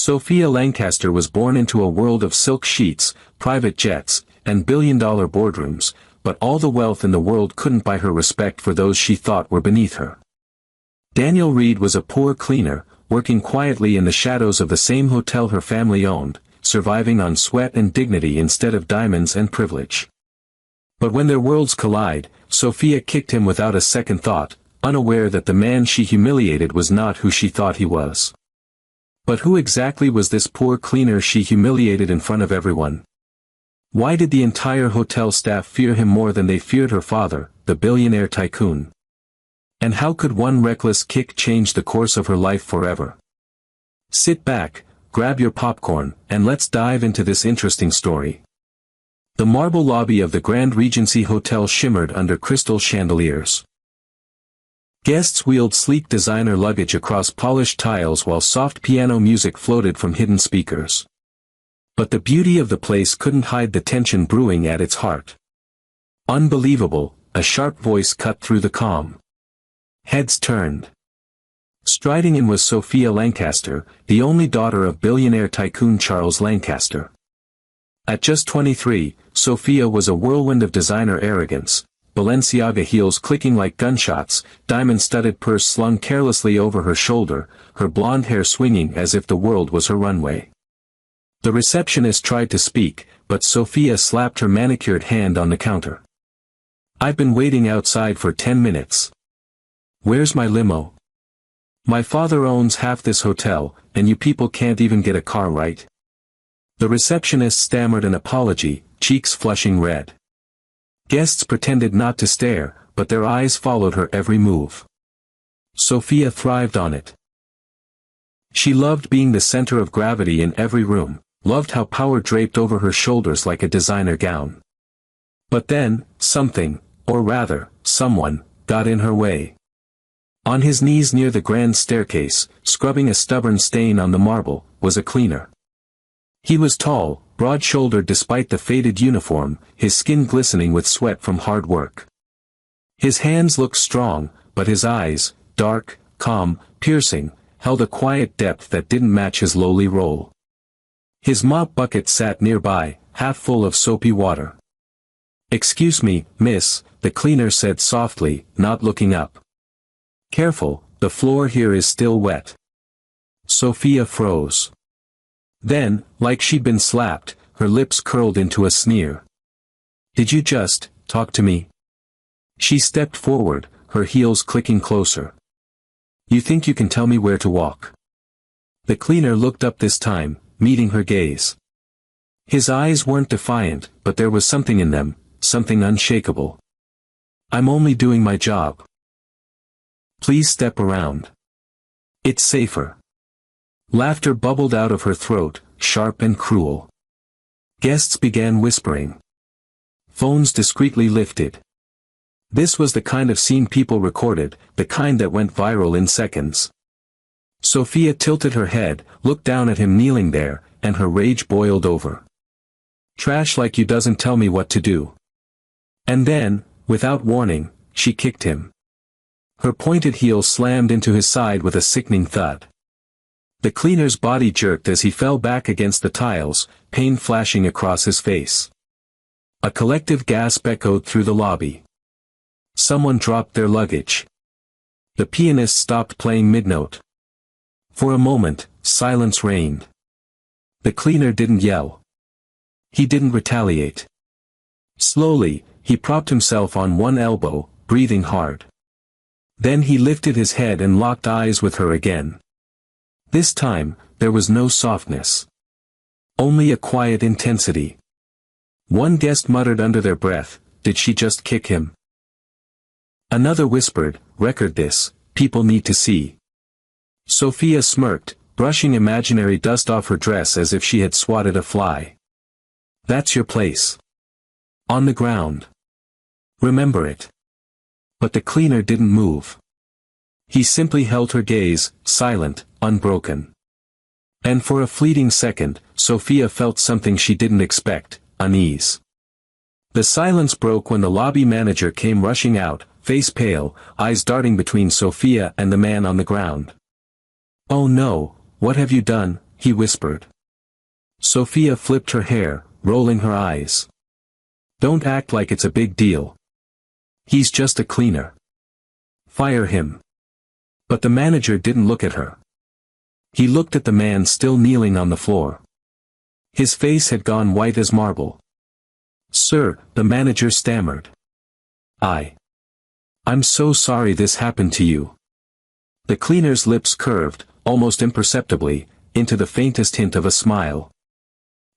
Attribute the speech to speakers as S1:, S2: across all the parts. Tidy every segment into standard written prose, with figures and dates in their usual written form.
S1: Sophia Lancaster was born into a world of silk sheets, private jets, and billion-dollar boardrooms, but all the wealth in the world couldn't buy her respect for those she thought were beneath her. Daniel Reed was a poor cleaner, working quietly in the shadows of the same hotel her family owned, surviving on sweat and dignity instead of diamonds and privilege. But when their worlds collide, Sophia kicked him without a second thought, unaware that the man she humiliated was not who she thought he was. But who exactly was this poor cleaner she humiliated in front of everyone? Why did the entire hotel staff fear him more than they feared her father, the billionaire tycoon? And how could one reckless kick change the course of her life forever? Sit back, grab your popcorn, and let's dive into this interesting story. The marble lobby of the Grand Regency Hotel shimmered under crystal chandeliers. Guests wheeled sleek designer luggage across polished tiles while soft piano music floated from hidden speakers. But the beauty of the place couldn't hide the tension brewing at its heart. Unbelievable, a sharp voice cut through the calm. Heads turned. Striding in was Sophia Lancaster, the only daughter of billionaire tycoon Charles Lancaster. At just 23, Sophia was a whirlwind of designer arrogance, Balenciaga heels clicking like gunshots, diamond-studded purse slung carelessly over her shoulder, her blonde hair swinging as if the world was her runway. The receptionist tried to speak, but Sophia slapped her manicured hand on the counter. "I've been waiting outside for 10 minutes. Where's my limo? My father owns half this hotel, and you people can't even get a car, right?" The receptionist stammered an apology, cheeks flushing red. Guests pretended not to stare, but their eyes followed her every move. Sophia thrived on it. She loved being the center of gravity in every room, loved how power draped over her shoulders like a designer gown. But then, something, or rather, someone, got in her way. On his knees near the grand staircase, scrubbing a stubborn stain on the marble, was a cleaner. He was tall, broad-shouldered despite the faded uniform, his skin glistening with sweat from hard work. His hands looked strong, but his eyes, dark, calm, piercing, held a quiet depth that didn't match his lowly role. His mop bucket sat nearby, half full of soapy water. "Excuse me, miss," the cleaner said softly, not looking up. "Careful, the floor here is still wet." Sophia froze. Then, like she'd been slapped, her lips curled into a sneer. "Did you just talk to me?" She stepped forward, her heels clicking closer. "You think you can tell me where to walk?" The cleaner looked up this time, meeting her gaze. His eyes weren't defiant, but there was something in them, something unshakable. "I'm only doing my job. Please step around. It's safer." Laughter bubbled out of her throat, sharp and cruel. Guests began whispering. Phones discreetly lifted. This was the kind of scene people recorded, the kind that went viral in seconds. Sophia tilted her head, looked down at him kneeling there, and her rage boiled over. "Trash like you doesn't tell me what to do." And then, without warning, she kicked him. Her pointed heel slammed into his side with a sickening thud. The cleaner's body jerked as he fell back against the tiles, pain flashing across his face. A collective gasp echoed through the lobby. Someone dropped their luggage. The pianist stopped playing mid-note. For a moment, silence reigned. The cleaner didn't yell. He didn't retaliate. Slowly, he propped himself on one elbow, breathing hard. Then he lifted his head and locked eyes with her again. This time, there was no softness. Only a quiet intensity. One guest muttered under their breath, "Did she just kick him?" Another whispered, "Record this, people need to see." Sophia smirked, brushing imaginary dust off her dress as if she had swatted a fly. "That's your place. On the ground. Remember it." But the cleaner didn't move. He simply held her gaze, silent, unbroken. And for a fleeting second, Sophia felt something she didn't expect, unease. The silence broke when the lobby manager came rushing out, face pale, eyes darting between Sophia and the man on the ground. "Oh no, what have you done?" he whispered. Sophia flipped her hair, rolling her eyes. Don't act like it's a big deal. He's just a cleaner. Fire him. But the manager didn't look at her. He looked at the man still kneeling on the floor. His face had gone white as marble. Sir, the manager stammered. I'm so sorry this happened to you. The cleaner's lips curved, almost imperceptibly, into the faintest hint of a smile.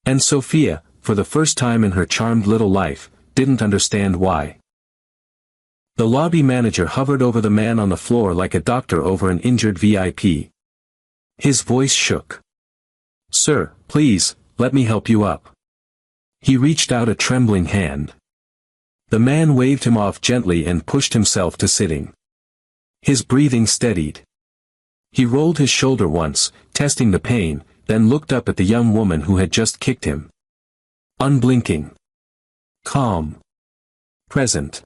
S1: And Sophia, for the first time in her charmed little life, didn't understand why. The lobby manager hovered over the man on the floor like a doctor over an injured VIP. His voice shook. Sir, please, let me help you up. He reached out a trembling hand. The man waved him off gently and pushed himself to sitting. His breathing steadied. He rolled his shoulder once, testing the pain, then looked up at the young woman who had just kicked him. Unblinking. Calm. Present.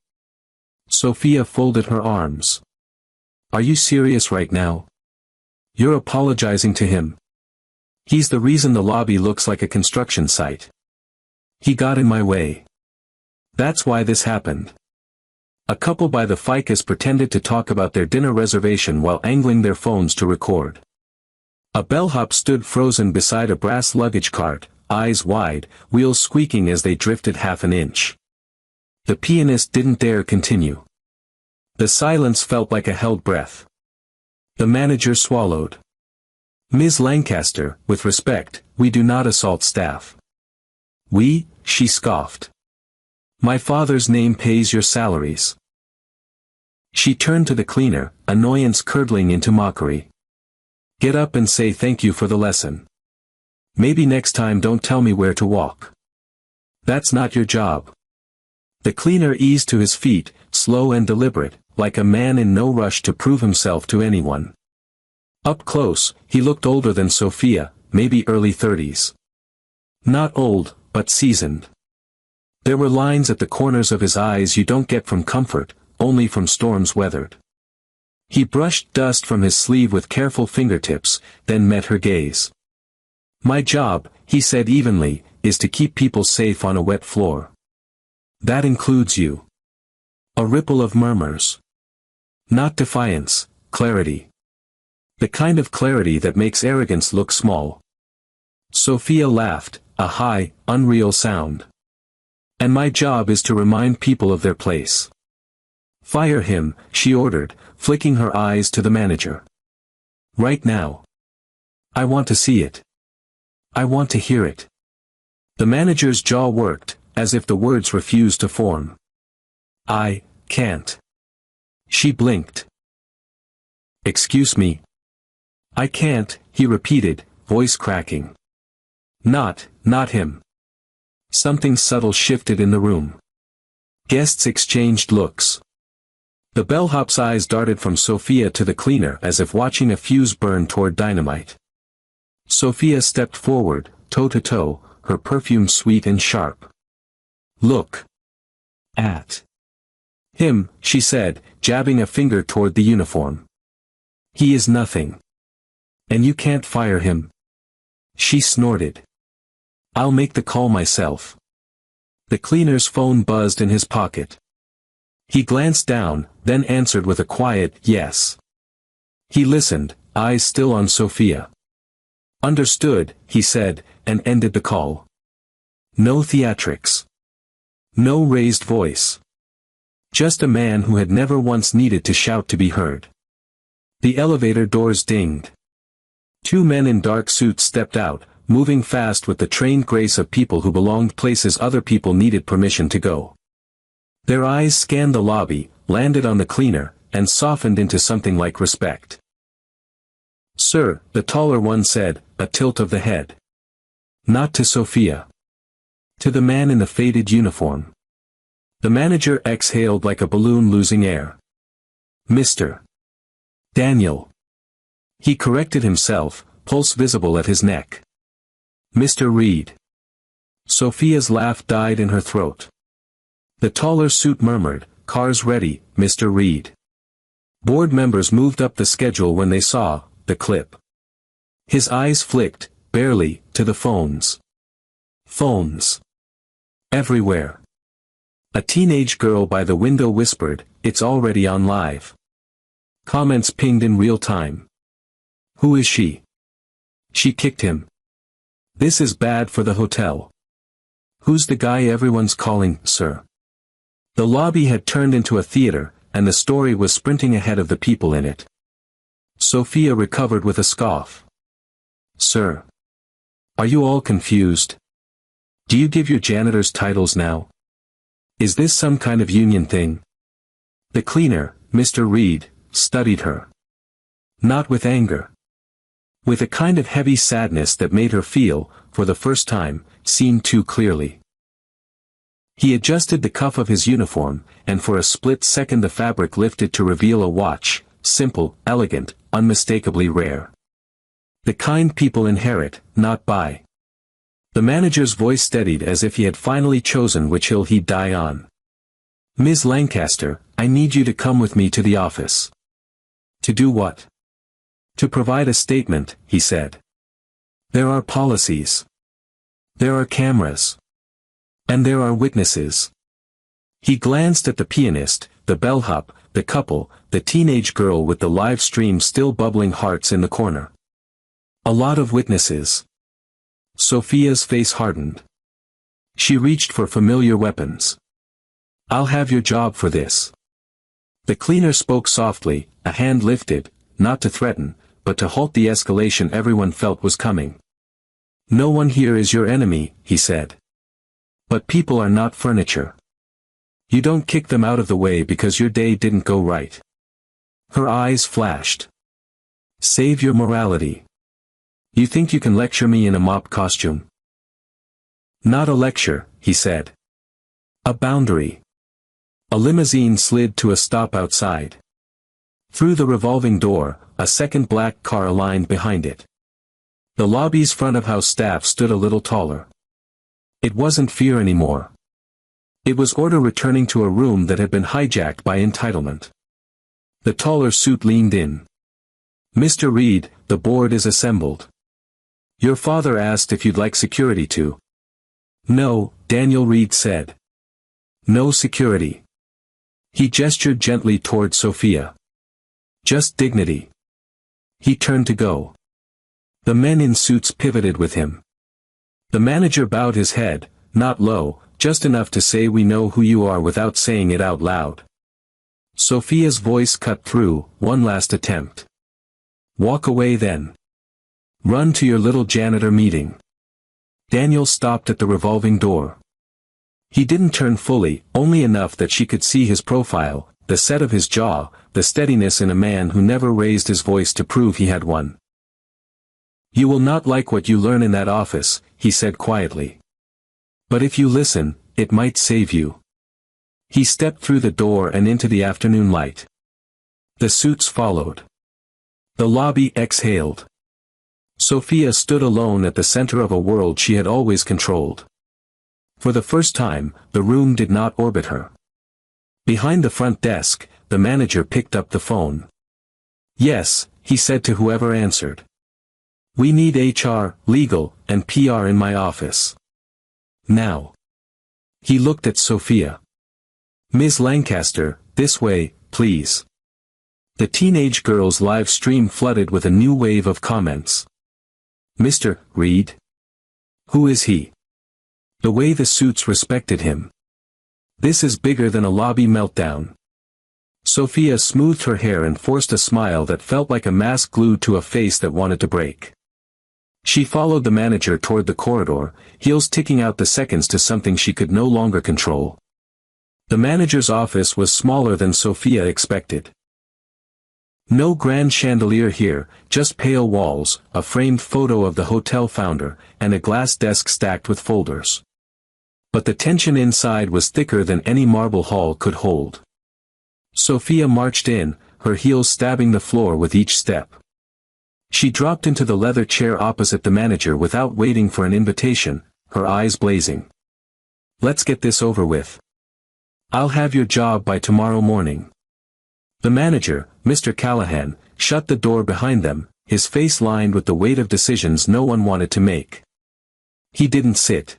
S1: Sophia folded her arms. Are you serious right now? You're apologizing to him? He's the reason the lobby looks like a construction site. He got in my way. That's why this happened. A couple by the ficus pretended to talk about their dinner reservation while angling their phones to record. A bellhop stood frozen beside a brass luggage cart, eyes wide, wheels squeaking as they drifted half an inch. The pianist didn't dare continue. The silence felt like a held breath. The manager swallowed. Ms. Lancaster, with respect, we do not assault staff. We, she scoffed. My father's name pays your salaries. She turned to the cleaner, annoyance curdling into mockery. Get up and say thank you for the lesson. Maybe next time don't tell me where to walk. That's not your job. The cleaner eased to his feet, slow and deliberate, like a man in no rush to prove himself to anyone. Up close, he looked older than Sophia, maybe early 30s. Not old, but seasoned. There were lines at the corners of his eyes you don't get from comfort, only from storms weathered. He brushed dust from his sleeve with careful fingertips, then met her gaze. My job, he said evenly, is to keep people safe on a wet floor. That includes you. A ripple of murmurs. Not defiance, clarity. The kind of clarity that makes arrogance look small. Sophia laughed, a high, unreal sound. And my job is to remind people of their place. Fire him, she ordered, flicking her eyes to the manager. Right now. I want to see it. I want to hear it. The manager's jaw worked, as if the words refused to form. I can't. She blinked. Excuse me. I can't, he repeated, voice cracking. Not him. Something subtle shifted in the room. Guests exchanged looks. The bellhop's eyes darted from Sophia to the cleaner as if watching a fuse burn toward dynamite. Sophia stepped forward, toe to toe, her perfume sweet and sharp. Look. At him, she said, jabbing a finger toward the uniform. He is nothing. And you can't fire him. She snorted. I'll make the call myself. The cleaner's phone buzzed in his pocket. He glanced down, then answered with a quiet yes. He listened, eyes still on Sophia. Understood, he said, and ended the call. No theatrics. No raised voice. Just a man who had never once needed to shout to be heard. The elevator doors dinged. Two men in dark suits stepped out, moving fast with the trained grace of people who belonged places other people needed permission to go. Their eyes scanned the lobby, landed on the cleaner, and softened into something like respect. Sir, the taller one said, a tilt of the head. Not to Sophia. To the man in the faded uniform. The manager exhaled like a balloon losing air. Mr. Daniel. He corrected himself, pulse visible at his neck. Mr. Reed. Sophia's laugh died in her throat. The taller suit murmured, cars ready, Mr. Reed. Board members moved up the schedule when they saw the clip. His eyes flicked, barely, to the phones. Phones. Everywhere. A teenage girl by the window whispered, "It's already on live." Comments pinged in real time. "Who is she? She kicked him. This is bad for the hotel. Who's the guy everyone's calling, sir?" The lobby had turned into a theater, and the story was sprinting ahead of the people in it. Sophia recovered with a scoff. "Sir. Are you all confused? Do you give your janitors titles now? Is this some kind of union thing?" The cleaner, Mr. Reed, studied her. Not with anger. With a kind of heavy sadness that made her feel, for the first time, seen too clearly. He adjusted the cuff of his uniform, and for a split second the fabric lifted to reveal a watch, simple, elegant, unmistakably rare. The kind people inherit, not buy. The manager's voice steadied as if he had finally chosen which hill he'd die on. "Ms. Lancaster, I need you to come with me to the office." "To do what?" "To provide a statement," he said. "There are policies. There are cameras. And there are witnesses." He glanced at the pianist, the bellhop, the couple, the teenage girl with the live stream still bubbling hearts in the corner. A lot of witnesses. Sophia's face hardened. She reached for familiar weapons. "I'll have your job for this." The cleaner spoke softly, a hand lifted, not to threaten, but to halt the escalation everyone felt was coming. "No one here is your enemy," he said. "But people are not furniture. You don't kick them out of the way because your day didn't go right." Her eyes flashed. "Save your morality. You think you can lecture me in a mop costume?" "Not a lecture," he said. "A boundary." A limousine slid to a stop outside. Through the revolving door, a second black car aligned behind it. The lobby's front-of-house staff stood a little taller. It wasn't fear anymore. It was order returning to a room that had been hijacked by entitlement. The taller suit leaned in. "Mr. Reed, the board is assembled. Your father asked if you'd like security too." "No," Daniel Reed said. "No security." He gestured gently toward Sophia. "Just dignity." He turned to go. The men in suits pivoted with him. The manager bowed his head, not low, just enough to say, "We know who you are," without saying it out loud. Sophia's voice cut through, "One last attempt. Walk away then. Run to your little janitor meeting." Daniel stopped at the revolving door. He didn't turn fully, only enough that she could see his profile, the set of his jaw, the steadiness in a man who never raised his voice to prove he had one. "You will not like what you learn in that office," he said quietly. "But if you listen, it might save you." He stepped through the door and into the afternoon light. The suits followed. The lobby exhaled. Sophia stood alone at the center of a world she had always controlled. For the first time, the room did not orbit her. Behind the front desk, the manager picked up the phone. "Yes," he said to whoever answered. "We need HR, legal, and PR in my office. Now." He looked at Sophia. "Ms. Lancaster, this way, please." The teenage girl's live stream flooded with a new wave of comments. "Mr. Reed? Who is he?" The way the suits respected him. "This is bigger than a lobby meltdown." Sophia smoothed her hair and forced a smile that felt like a mask glued to a face that wanted to break. She followed the manager toward the corridor, heels ticking out the seconds to something she could no longer control. The manager's office was smaller than Sophia expected. No grand chandelier here, just pale walls, a framed photo of the hotel founder, and a glass desk stacked with folders. But the tension inside was thicker than any marble hall could hold. Sophia marched in, her heels stabbing the floor with each step. She dropped into the leather chair opposite the manager without waiting for an invitation, her eyes blazing. "Let's get this over with. I'll have your job by tomorrow morning." The manager, Mr. Callahan, shut the door behind them, his face lined with the weight of decisions no one wanted to make. He didn't sit.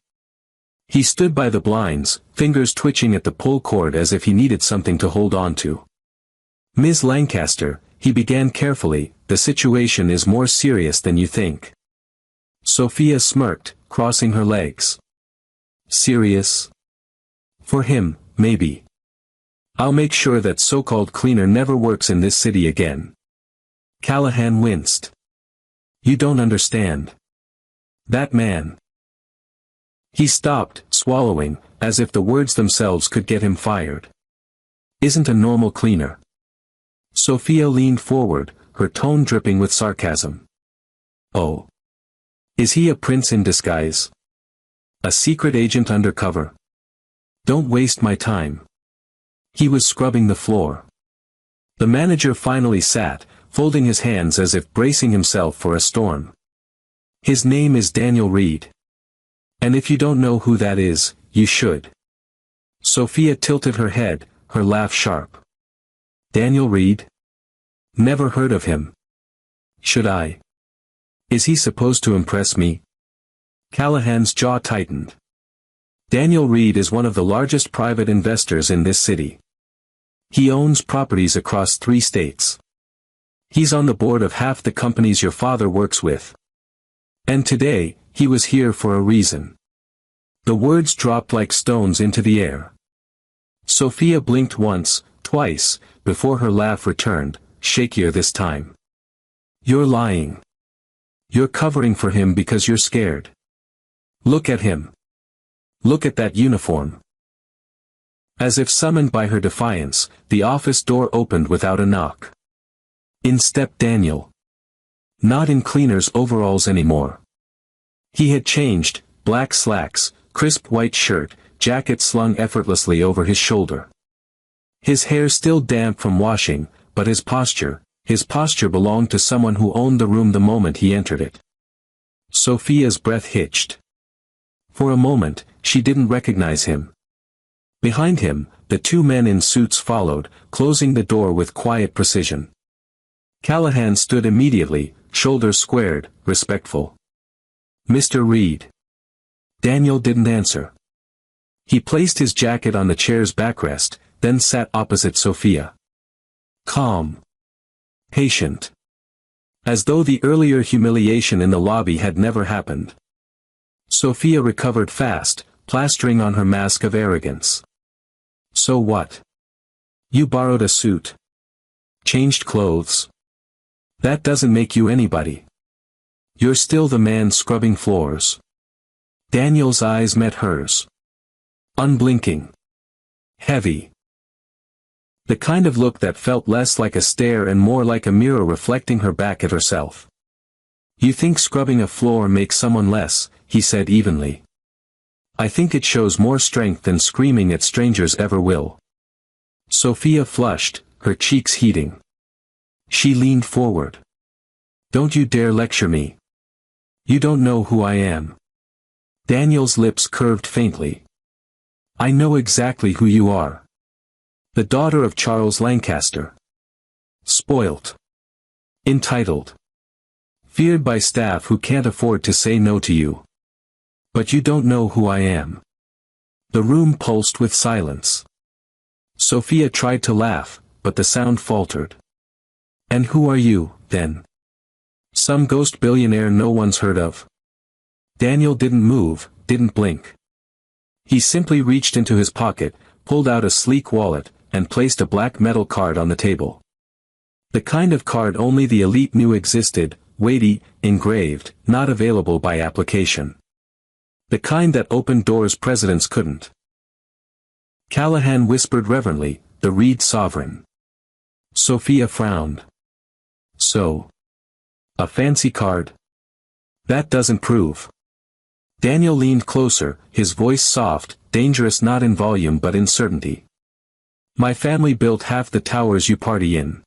S1: He stood by the blinds, fingers twitching at the pull cord as if he needed something to hold on to. "Ms. Lancaster," he began carefully, "the situation is more serious than you think." Sophia smirked, crossing her legs. "Serious? For him, maybe. I'll make sure that so-called cleaner never works in this city again." Callahan winced. "You don't understand. That man." He stopped, swallowing, as if the words themselves could get him fired. "Isn't a normal cleaner." Sophia leaned forward, her tone dripping with sarcasm. "Oh. Is he a prince in disguise? A secret agent undercover? Don't waste my time." He was scrubbing the floor. The manager finally sat, folding his hands as if bracing himself for a storm. "His name is Daniel Reed. And if you don't know who that is, you should." Sophia tilted her head, her laugh sharp. "Daniel Reed? Never heard of him. Should I? Is he supposed to impress me?" Callahan's jaw tightened. "Daniel Reed is one of the largest private investors in this city. He owns properties across 3 states. He's on the board of half the companies your father works with. And today, he was here for a reason." The words dropped like stones into the air. Sophia blinked once, twice, before her laugh returned, shakier this time. "You're lying. You're covering for him because you're scared. Look at him. Look at that uniform." As if summoned by her defiance, the office door opened without a knock. In stepped Daniel. Not in cleaner's overalls anymore. He had changed, black slacks, crisp white shirt, jacket slung effortlessly over his shoulder. His hair still damp from washing, but his posture belonged to someone who owned the room the moment he entered it. Sophia's breath hitched. For a moment, she didn't recognize him. Behind him, the 2 men in suits followed, closing the door with quiet precision. Callahan stood immediately, shoulders squared, respectful. "Mr. Reed." Daniel didn't answer. He placed his jacket on the chair's backrest, then sat opposite Sophia. Calm. Patient. As though the earlier humiliation in the lobby had never happened. Sophia recovered fast, plastering on her mask of arrogance. "So what? You borrowed a suit. Changed clothes. That doesn't make you anybody. You're still the man scrubbing floors." Daniel's eyes met hers. Unblinking. Heavy. The kind of look that felt less like a stare and more like a mirror reflecting her back at herself. "You think scrubbing a floor makes someone less," he said evenly. "I think it shows more strength than screaming at strangers ever will." Sophia flushed, her cheeks heating. She leaned forward. "Don't you dare lecture me. You don't know who I am." Daniel's lips curved faintly. "I know exactly who you are. The daughter of Charles Lancaster. Spoilt. Entitled. Feared by staff who can't afford to say no to you. But you don't know who I am." The room pulsed with silence. Sophia tried to laugh, but the sound faltered. "And who are you, then? Some ghost billionaire no one's heard of?" Daniel didn't move, didn't blink. He simply reached into his pocket, pulled out a sleek wallet, and placed a black metal card on the table. The kind of card only the elite knew existed, weighty, engraved, not available by application. The kind that opened doors presidents couldn't. Callahan whispered reverently, "The Reed Sovereign." Sophia frowned. "So? A fancy card? That doesn't prove." Daniel leaned closer, his voice soft, dangerous not in volume but in certainty. "My family built half the towers you party in.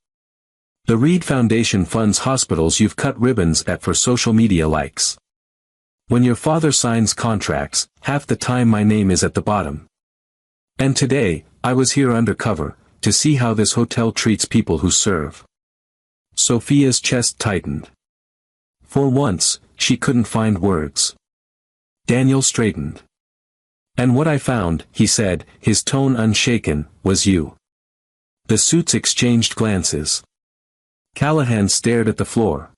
S1: The Reed Foundation funds hospitals you've cut ribbons at for social media likes. When your father signs contracts, half the time my name is at the bottom. And today, I was here undercover, to see how this hotel treats people who serve." Sophia's chest tightened. For once, she couldn't find words. Daniel straightened. "And what I found," he said, his tone unshaken, "was you." The suits exchanged glances. Callahan stared at the floor.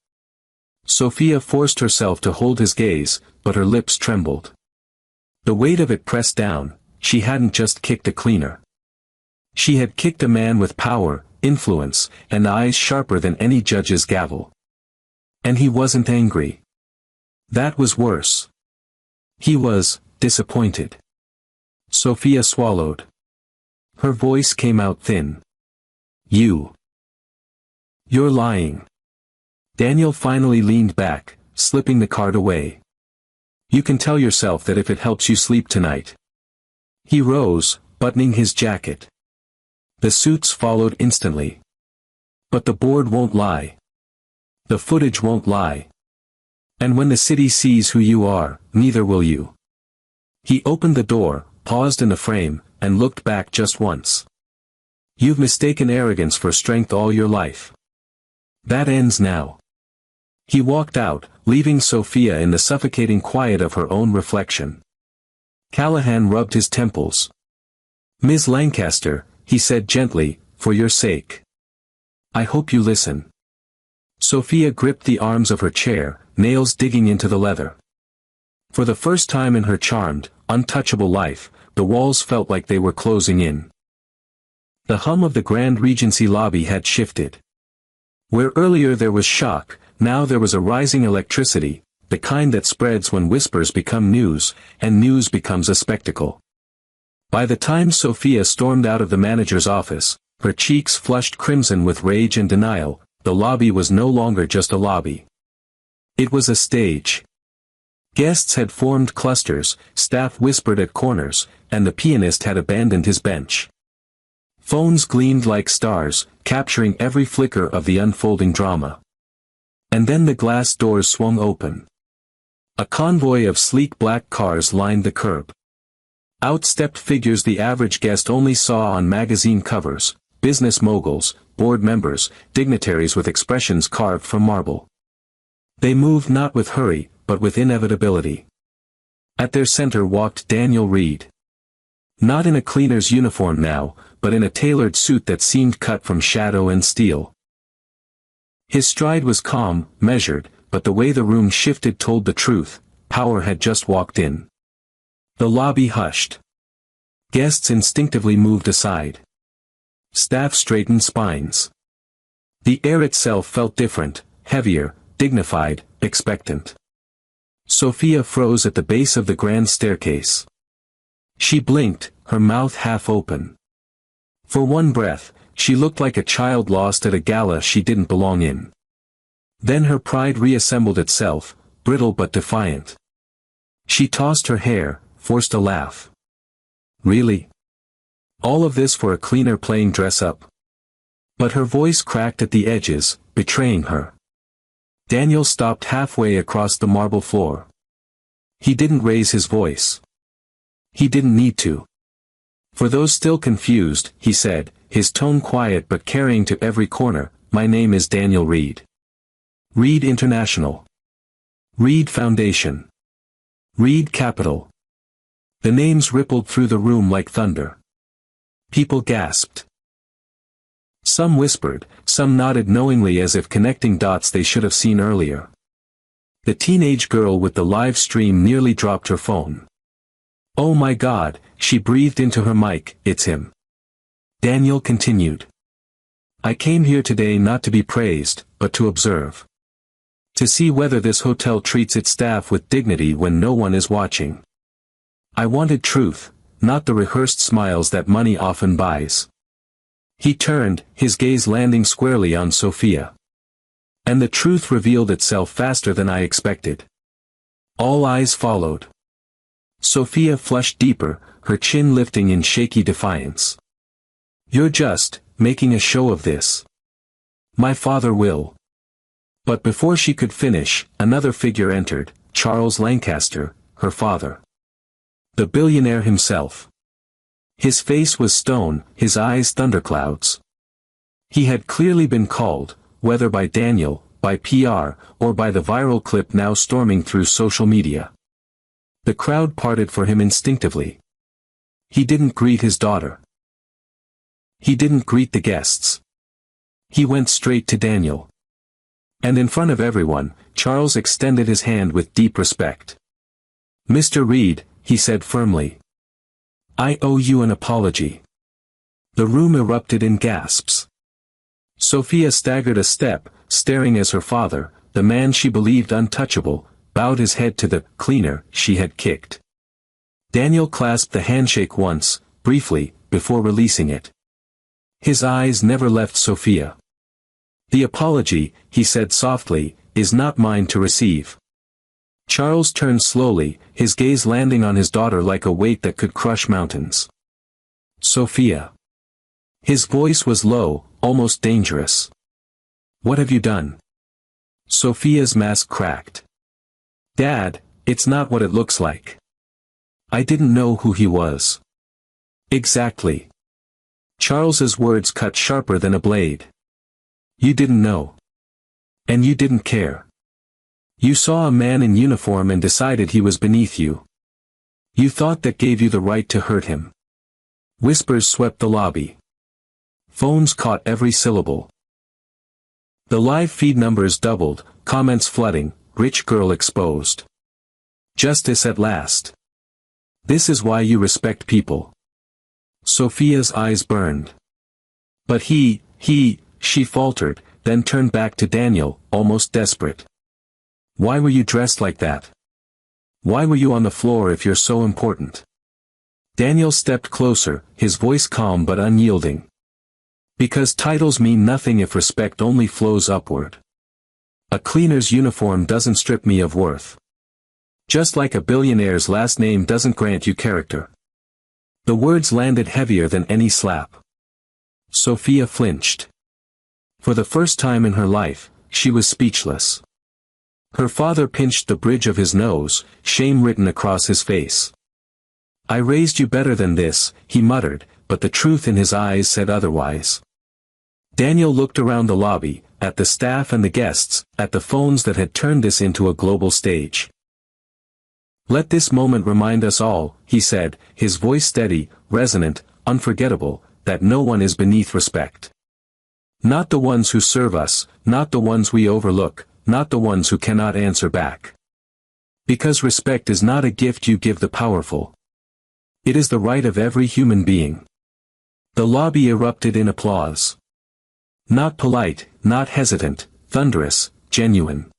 S1: Sophia forced herself to hold his gaze, but her lips trembled. The weight of it pressed down. She hadn't just kicked a cleaner. She had kicked a man with power, influence, and eyes sharper than any judge's gavel. And he wasn't angry. That was worse. He was disappointed. Sophia swallowed. Her voice came out thin. "You're lying." Daniel finally leaned back, slipping the card away. "You can tell yourself that if it helps you sleep tonight." He rose, buttoning his jacket. The suits followed instantly. "But the board won't lie. The footage won't lie. And when the city sees who you are, neither will you." He opened the door, paused in the frame, and looked back just once. "You've mistaken arrogance for strength all your life. That ends now." He walked out, leaving Sophia in the suffocating quiet of her own reflection. Callahan rubbed his temples. "Ms. Lancaster," he said gently, "for your sake. I hope you listen." Sophia gripped the arms of her chair, nails digging into the leather. For the first time in her charmed, untouchable life, the walls felt like they were closing in. The hum of the Grand Regency lobby had shifted. Where earlier there was shock, now there was a rising electricity, the kind that spreads when whispers become news, and news becomes a spectacle. By the time Sophia stormed out of the manager's office, her cheeks flushed crimson with rage and denial. The lobby was no longer just a lobby. It was a stage. Guests had formed clusters, staff whispered at corners, and the pianist had abandoned his bench. Phones gleamed like stars, capturing every flicker of the unfolding drama. And then the glass doors swung open. A convoy of sleek black cars lined the curb. Out stepped figures the average guest only saw on magazine covers, business moguls, board members, dignitaries with expressions carved from marble. They moved not with hurry, but with inevitability. At their center walked Daniel Reed. Not in a cleaner's uniform now, but in a tailored suit that seemed cut from shadow and steel. His stride was calm, measured, but the way the room shifted told the truth. Power had just walked in. The lobby hushed. Guests instinctively moved aside. Staff straightened spines. The air itself felt different, heavier, dignified, expectant. Sophia froze at the base of the grand staircase. She blinked, her mouth half open. For one breath, she looked like a child lost at a gala she didn't belong in. Then her pride reassembled itself, brittle but defiant. She tossed her hair, forced a laugh. Really? All of this for a cleaner playing dress-up? But her voice cracked at the edges, betraying her. Daniel stopped halfway across the marble floor. He didn't raise his voice. He didn't need to. For those still confused, he said, his tone quiet but carrying to every corner, "My name is Daniel Reed. Reed International. Reed Foundation. Reed Capital." The names rippled through the room like thunder. People gasped. Some whispered, some nodded knowingly as if connecting dots they should have seen earlier. The teenage girl with the live stream nearly dropped her phone. "Oh my God," she breathed into her mic, "it's him." Daniel continued. "I came here today not to be praised, but to observe. To see whether this hotel treats its staff with dignity when no one is watching. I wanted truth, not the rehearsed smiles that money often buys." He turned, his gaze landing squarely on Sophia. And the truth revealed itself faster than I expected. All eyes followed. Sophia flushed deeper, her chin lifting in shaky defiance. "You're just making a show of this. My father will." But before she could finish, another figure entered, Charles Lancaster, her father. The billionaire himself. His face was stone, his eyes thunderclouds. He had clearly been called, whether by Daniel, by PR, or by the viral clip now storming through social media. The crowd parted for him instinctively. He didn't greet his daughter. He didn't greet the guests. He went straight to Daniel. And in front of everyone, Charles extended his hand with deep respect. "Mr. Reed," he said firmly. "I owe you an apology." The room erupted in gasps. Sophia staggered a step, staring as her father, the man she believed untouchable, bowed his head to the cleaner she had kicked. Daniel clasped the handshake once, briefly, before releasing it. His eyes never left Sophia. "The apology," he said softly, "is not mine to receive." Charles turned slowly, his gaze landing on his daughter like a weight that could crush mountains. "Sophia." His voice was low, almost dangerous. "What have you done?" Sophia's mask cracked. "Dad, it's not what it looks like. I didn't know who he was." "Exactly." Charles's words cut sharper than a blade. "You didn't know. And you didn't care. You saw a man in uniform and decided he was beneath you. You thought that gave you the right to hurt him." Whispers swept the lobby. Phones caught every syllable. The live feed numbers doubled, comments flooding, "Rich girl exposed. Justice at last. This is why you respect people." Sophia's eyes burned. "But she faltered, then turned back to Daniel, almost desperate. "Why were you dressed like that? Why were you on the floor if you're so important?" Daniel stepped closer, his voice calm but unyielding. "Because titles mean nothing if respect only flows upward. A cleaner's uniform doesn't strip me of worth. Just like a billionaire's last name doesn't grant you character." The words landed heavier than any slap. Sophia flinched. For the first time in her life, she was speechless. Her father pinched the bridge of his nose, shame written across his face. "I raised you better than this," he muttered, but the truth in his eyes said otherwise. Daniel looked around the lobby, at the staff and the guests, at the phones that had turned this into a global stage. "Let this moment remind us all," he said, his voice steady, resonant, unforgettable, "that no one is beneath respect. Not the ones who serve us, not the ones we overlook, not the ones who cannot answer back. Because respect is not a gift you give the powerful. It is the right of every human being." The lobby erupted in applause. Not polite, not hesitant, thunderous, genuine.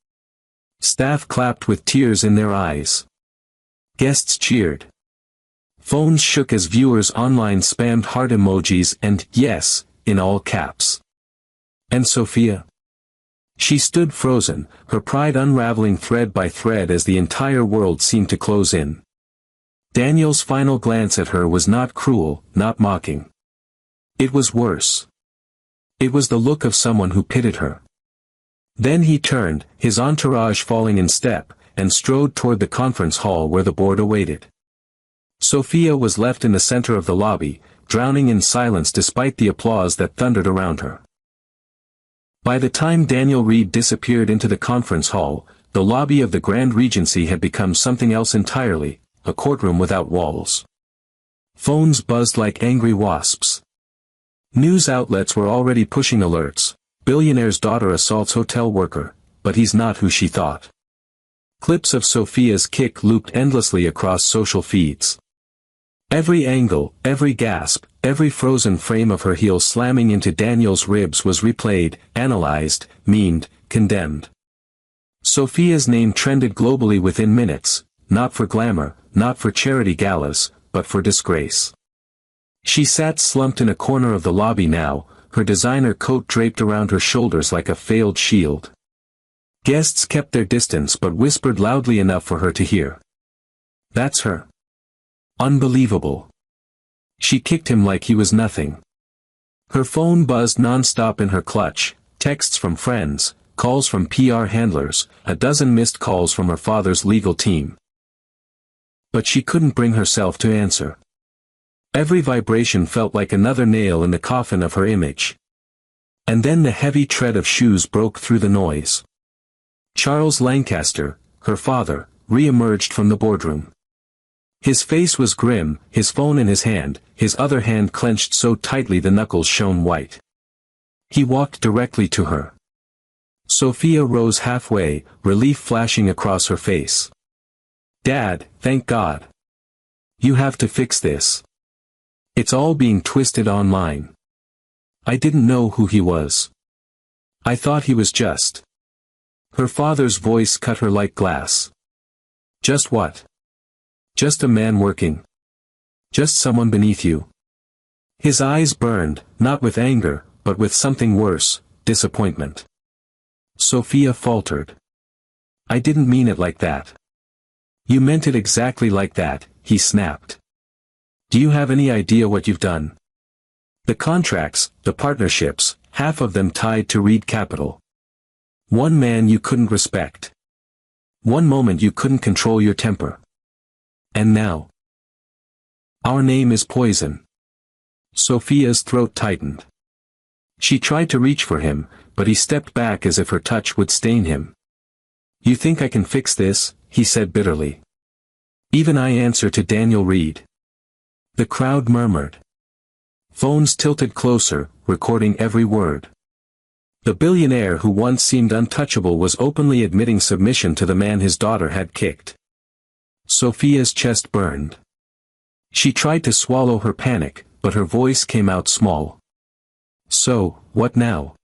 S1: Staff clapped with tears in their eyes. Guests cheered. Phones shook as viewers online spammed heart emojis and "yes" in all caps. And Sophia? She stood frozen, her pride unraveling thread by thread as the entire world seemed to close in. Daniel's final glance at her was not cruel, not mocking. It was worse. It was the look of someone who pitied her. Then he turned, his entourage falling in step, and strode toward the conference hall where the board awaited. Sophia was left in the center of the lobby, drowning in silence despite the applause that thundered around her. By the time Daniel Reed disappeared into the conference hall, the lobby of the Grand Regency had become something else entirely, a courtroom without walls. Phones buzzed like angry wasps. News outlets were already pushing alerts. Billionaire's daughter assaults hotel worker, but he's not who she thought. Clips of Sophia's kick looped endlessly across social feeds. Every angle, every gasp, every frozen frame of her heel slamming into Daniel's ribs was replayed, analyzed, memed, condemned. Sophia's name trended globally within minutes, not for glamour, not for charity galas, but for disgrace. She sat slumped in a corner of the lobby now, her designer coat draped around her shoulders like a failed shield. Guests kept their distance but whispered loudly enough for her to hear. "That's her. Unbelievable." She kicked him like he was nothing. Her phone buzzed non-stop in her clutch, texts from friends, calls from PR handlers, a dozen missed calls from her father's legal team. But she couldn't bring herself to answer. Every vibration felt like another nail in the coffin of her image. And then the heavy tread of shoes broke through the noise. Charles Lancaster, her father, re-emerged from the boardroom. His face was grim, his phone in his hand, his other hand clenched so tightly the knuckles shone white. He walked directly to her. Sophia rose halfway, relief flashing across her face. "Dad, thank God. You have to fix this. It's all being twisted online. I didn't know who he was. I thought he was just..." Her father's voice cut her like glass. "Just what? Just a man working. Just someone beneath you." His eyes burned, not with anger, but with something worse, disappointment. Sophia faltered. "I didn't mean it like that." "You meant it exactly like that," he snapped. "Do you have any idea what you've done? The contracts, the partnerships, half of them tied to Reed Capital. One man you couldn't respect. One moment you couldn't control your temper. And now, our name is poison." Sophia's throat tightened. She tried to reach for him, but he stepped back as if her touch would stain him. "You think I can fix this?" he said bitterly. "Even I answer to Daniel Reed." The crowd murmured. Phones tilted closer, recording every word. The billionaire who once seemed untouchable was openly admitting submission to the man his daughter had kicked. Sophia's chest burned. She tried to swallow her panic, but her voice came out small. "So, what now?"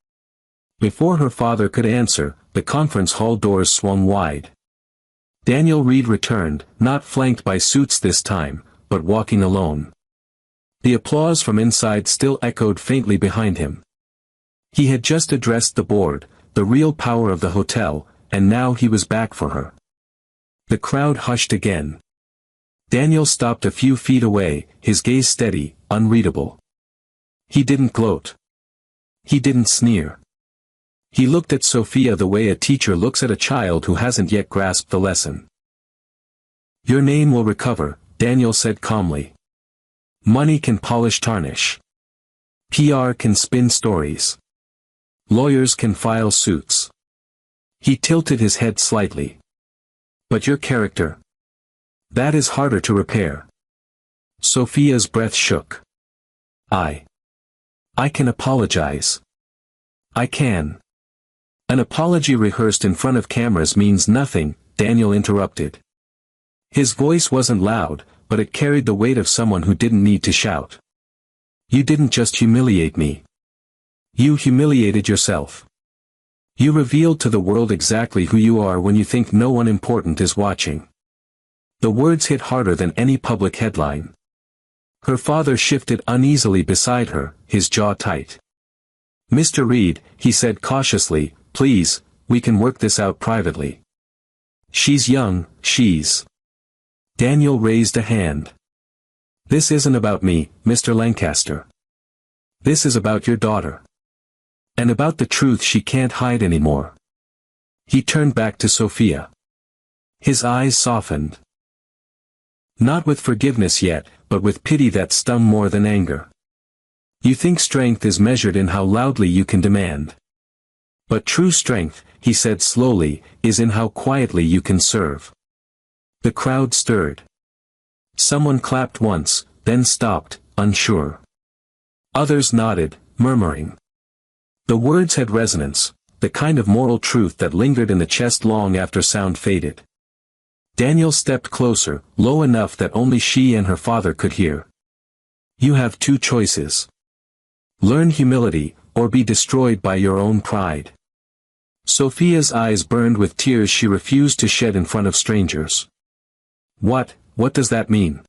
S1: Before her father could answer, the conference hall doors swung wide. Daniel Reed returned, not flanked by suits this time, but walking alone. The applause from inside still echoed faintly behind him. He had just addressed the board, the real power of the hotel, and now he was back for her. The crowd hushed again. Daniel stopped a few feet away, his gaze steady, unreadable. He didn't gloat. He didn't sneer. He looked at Sophia the way a teacher looks at a child who hasn't yet grasped the lesson. "Your name will recover," Daniel said calmly. "Money can polish tarnish. PR can spin stories. Lawyers can file suits." He tilted his head slightly. "But your character? That is harder to repair." Sophia's breath shook. I can apologize. I can." "An apology rehearsed in front of cameras means nothing," Daniel interrupted. His voice wasn't loud, but it carried the weight of someone who didn't need to shout. "You didn't just humiliate me. You humiliated yourself. You revealed to the world exactly who you are when you think no one important is watching." The words hit harder than any public headline. Her father shifted uneasily beside her, his jaw tight. "Mr. Reed," he said cautiously, "please, we can work this out privately. She's young, she's..." Daniel raised a hand. "This isn't about me, Mr. Lancaster. This is about your daughter. And about the truth she can't hide anymore." He turned back to Sophia. His eyes softened. Not with forgiveness yet, but with pity that stung more than anger. "You think strength is measured in how loudly you can demand. But true strength," he said slowly, "is in how quietly you can serve." The crowd stirred. Someone clapped once, then stopped, unsure. Others nodded, murmuring. The words had resonance, the kind of moral truth that lingered in the chest long after sound faded. Daniel stepped closer, low enough that only she and her father could hear. "You have two choices. Learn humility, or be destroyed by your own pride." Sophia's eyes burned with tears she refused to shed in front of strangers. What does that mean?"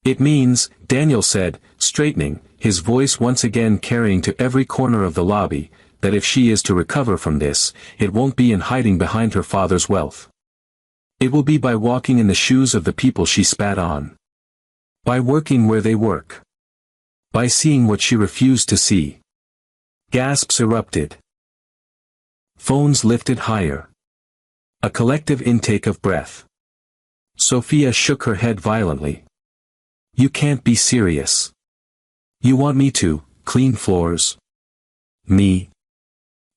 S1: "It means," Daniel said, straightening, his voice once again carrying to every corner of the lobby, "that if she is to recover from this, it won't be in hiding behind her father's wealth. It will be by walking in the shoes of the people she spat on. By working where they work. By seeing what she refused to see." Gasps erupted. Phones lifted higher. A collective intake of breath. Sophia shook her head violently. "You can't be serious. You want me to clean floors? Me?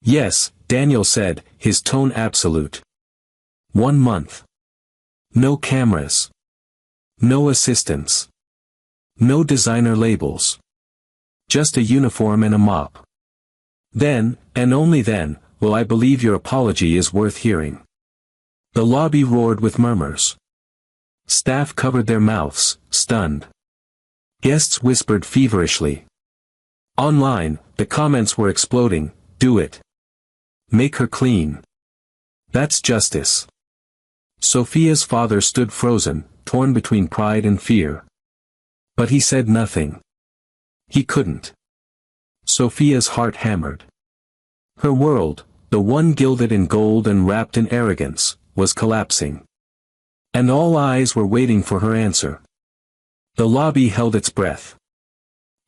S1: Yes, Daniel said, his tone absolute. 1 month. No cameras. No assistants. No designer labels. Just a uniform and a mop. Then, and only then, will I believe your apology is worth hearing. The lobby roared with murmurs. Staff covered their mouths, stunned. Guests whispered feverishly. Online, the comments were exploding. Do it. Make her clean. That's justice. Sophia's father stood frozen, torn between pride and fear. But he said nothing. He couldn't. Sophia's heart hammered. Her world, the one gilded in gold and wrapped in arrogance, was collapsing. And all eyes were waiting for her answer. The lobby held its breath.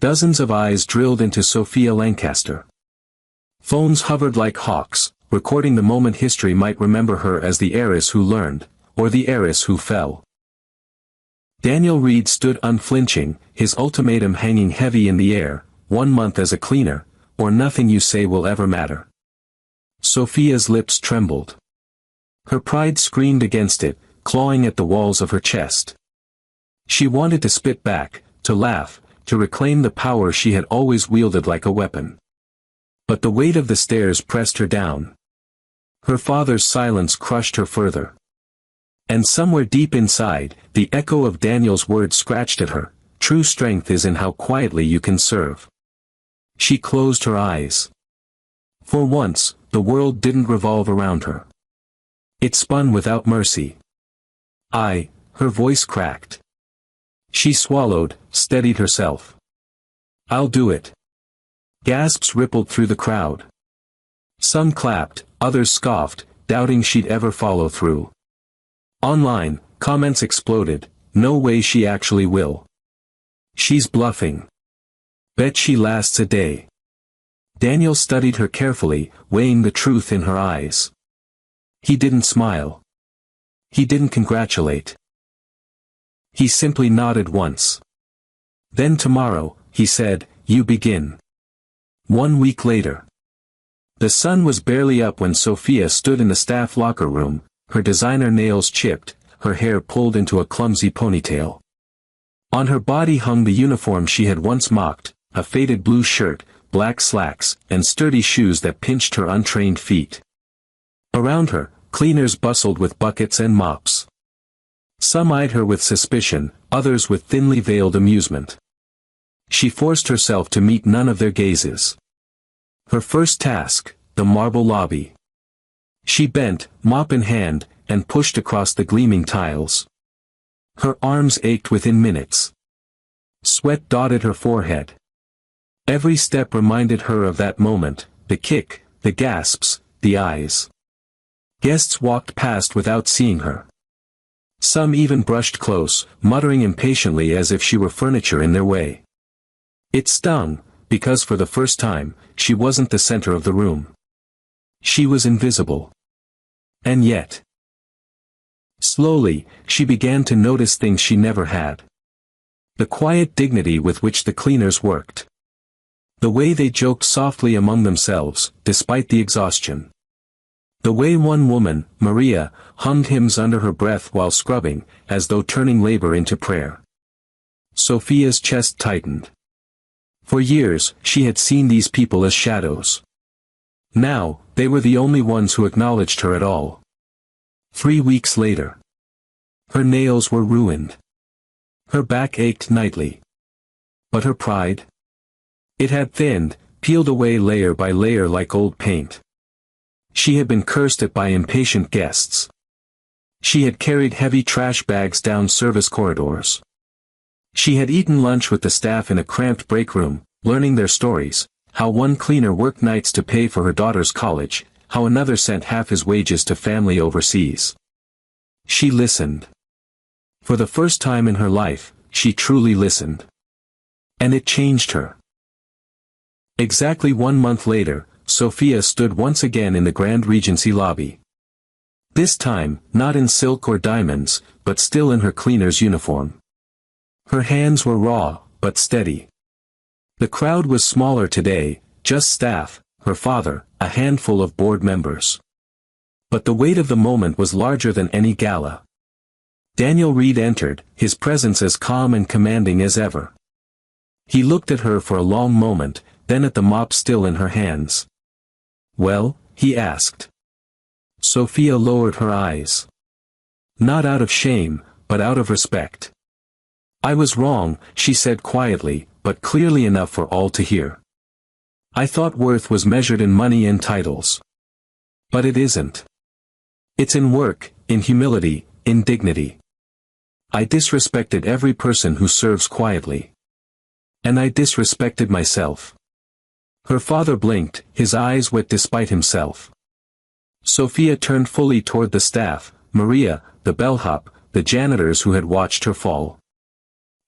S1: Dozens of eyes drilled into Sophia Lancaster. Phones hovered like hawks, recording the moment history might remember her as the heiress who learned, or the heiress who fell. Daniel Reed stood unflinching, his ultimatum hanging heavy in the air, 1 month as a cleaner, or nothing you say will ever matter. Sophia's lips trembled. Her pride screamed against it, clawing at the walls of her chest. She wanted to spit back, to laugh, to reclaim the power she had always wielded like a weapon. But the weight of the stairs pressed her down. Her father's silence crushed her further. And somewhere deep inside, the echo of Daniel's words scratched at her. True strength is in how quietly you can serve. She closed her eyes. For once, the world didn't revolve around her. It spun without mercy. Her voice cracked. She swallowed, steadied herself. I'll do it. Gasps rippled through the crowd. Some clapped, others scoffed, doubting she'd ever follow through. Online, comments exploded. No way she actually will. She's bluffing. Bet she lasts a day. Daniel studied her carefully, weighing the truth in her eyes. He didn't smile. He didn't congratulate. He simply nodded once. Then tomorrow, he said, you begin. 1 week later. The sun was barely up when Sophia stood in the staff locker room, her designer nails chipped, her hair pulled into a clumsy ponytail. On her body hung the uniform she had once mocked, a faded blue shirt, black slacks, and sturdy shoes that pinched her untrained feet. Around her, cleaners bustled with buckets and mops. Some eyed her with suspicion, others with thinly veiled amusement. She forced herself to meet none of their gazes. Her first task, the marble lobby. She bent, mop in hand, and pushed across the gleaming tiles. Her arms ached within minutes. Sweat dotted her forehead. Every step reminded her of that moment, the kick, the gasps, the eyes. Guests walked past without seeing her. Some even brushed close, muttering impatiently as if she were furniture in their way. It stung, because for the first time, she wasn't the center of the room. She was invisible. And yet. Slowly, she began to notice things she never had. The quiet dignity with which the cleaners worked. The way they joked softly among themselves, despite the exhaustion. The way one woman, Maria, hummed hymns under her breath while scrubbing, as though turning labor into prayer. Sophia's chest tightened. For years, she had seen these people as shadows. Now, they were the only ones who acknowledged her at all. 3 weeks later. Her nails were ruined. Her back ached nightly. But her pride? It had thinned, peeled away layer by layer like old paint. She had been cursed at by impatient guests. She had carried heavy trash bags down service corridors. She had eaten lunch with the staff in a cramped break room, learning their stories, how one cleaner worked nights to pay for her daughter's college, how another sent half his wages to family overseas. She listened. For the first time in her life, she truly listened. And it changed her. Exactly 1 month later, Sophia stood once again in the Grand Regency lobby. This time, not in silk or diamonds, but still in her cleaner's uniform. Her hands were raw, but steady. The crowd was smaller today, just staff, her father, a handful of board members. But the weight of the moment was larger than any gala. Daniel Reed entered, his presence as calm and commanding as ever. He looked at her for a long moment, then at the mop still in her hands. "Well?" he asked. Sophia lowered her eyes. Not out of shame, but out of respect. "I was wrong," she said quietly, but clearly enough for all to hear. "I thought worth was measured in money and titles. But it isn't. It's in work, in humility, in dignity. I disrespected every person who serves quietly. And I disrespected myself." Her father blinked, his eyes wet despite himself. Sophia turned fully toward the staff, Maria, the bellhop, the janitors who had watched her fall.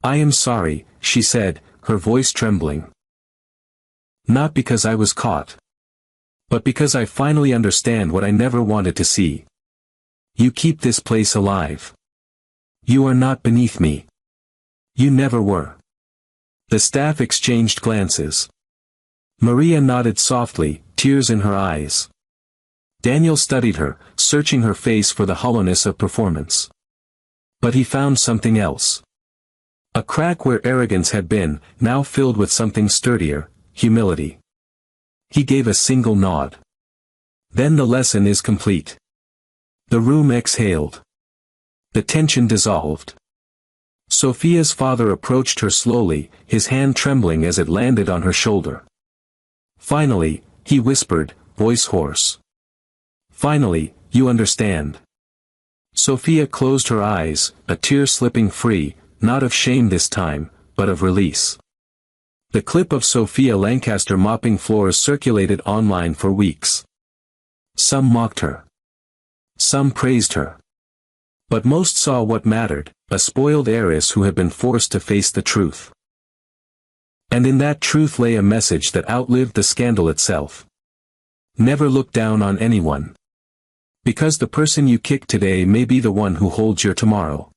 S1: "I am sorry," she said, her voice trembling. "Not because I was caught. But because I finally understand what I never wanted to see. You keep this place alive. You are not beneath me. You never were." The staff exchanged glances. Maria nodded softly, tears in her eyes. Daniel studied her, searching her face for the hollowness of performance. But he found something else. A crack where arrogance had been, now filled with something sturdier, humility. He gave a single nod. "Then the lesson is complete." The room exhaled. The tension dissolved. Sophia's father approached her slowly, his hand trembling as it landed on her shoulder. "Finally," he whispered, voice hoarse. "Finally, you understand." Sophia closed her eyes, a tear slipping free, not of shame this time, but of release. The clip of Sophia Lancaster mopping floors circulated online for weeks. Some mocked her. Some praised her. But most saw what mattered, a spoiled heiress who had been forced to face the truth. And in that truth lay a message that outlived the scandal itself. Never look down on anyone. Because the person you kick today may be the one who holds your tomorrow.